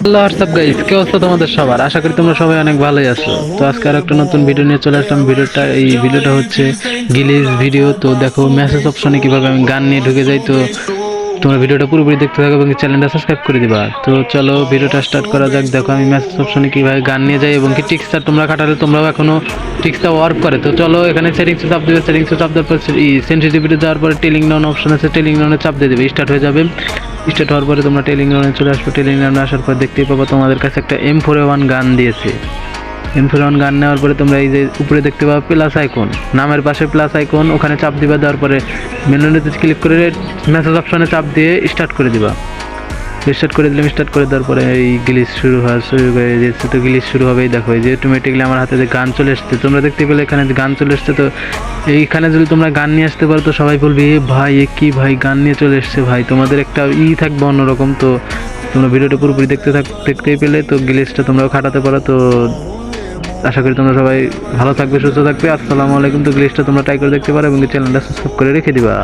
Hello WhatsApp guys, কি অবস্থা তোমাদের সবার? আশা করি তোমরা সবাই অনেক ভালোই আছো। তো আজকে আর একটা নতুন ভিডিও নিয়ে চলে আসলাম। এই ভিডিওটা হচ্ছে গিলিজ ভিডিও। তো দেখো মেসেজ অপশনে কিভাবে আমি গান নিয়ে ঢুকে যাই। তো তোমরা ভিডিওটা পুরোপুরি দেখতে থাকো এবং চ্যানেলটা সাবস্ক্রাইব করে দিবা। তো চলো ভিডিওটা স্টার্ট করা যাক। দেখো আমি মেসেজ অপশনে কিভাবে গান নিয়ে যাই এবং কি টিক্সটা তোমরা খাটালে তোমরাও এখনো টিক্সটা ওয়ার্ক করে। তো চলো এখানে সেটিংসে চাপ দিবে, সেটিংসে চাপ দেওয়ার পর সেন্সিটিভিটি যাওয়ার পরে টেলিং ডাউন অপশন আছে, টেলিং ডাউনে চাপ দিয়ে দেবে, স্টার্ট হয়ে যাবে। স্টার্ট হওয়ার পরে তোমরা টেলিং গ্রাউন্ডে চলে আসবে। টেলিং গ্রাউন্ডে আসার পর দেখতেই পাবো তোমাদের কাছে একটা M4A1 গান দিয়েছে। M4A1 গান নেওয়ার পরে তোমরা এই যে উপরে দেখতে পাবে প্লাস আইকন, নামের পাশে প্লাস আইকন, ওখানে চাপ দিবা। দেওয়ার পরে মেনুতে ক্লিক করে মেসেজ অপশনে চাপ দিয়ে স্টার্ট করে দিবা। স্টার্ট করে দিলাম। স্টার্ট করে দেওয়ার পরে এই গ্লিচ শুরু হয়ে যাচ্ছে। তো গ্লিচ শুরু হবেই। দেখো এই যে অটোমেটিকলি আমার হাতে যে গান চলে এসছে, তোমরা দেখতে পেলে এখানে যে গান চলে এসছে। তো এইখানে যদি তোমরা গান নিয়ে আসতে পারো তো সবাই বলবে এ ভাই, এ কি ভাই, গান নিয়ে চলে এসছে ভাই। তোমাদের একটা থাকবে অন্যরকম। তো তোমরা ভিডিওটা পুরোপুরি দেখতেই পেলে। তো গ্লিচটা তোমরাও খাটাতে পারো। তো আশা করি তোমরা সবাই ভালো থাকবে, সুস্থ থাকবে। আসসালামু আলাইকুম। তো গ্লিচটা তোমরা ট্রাই করে দেখতে পারো এবং চ্যানেলটা সাবস্ক্রাইব করে রেখে দিবা।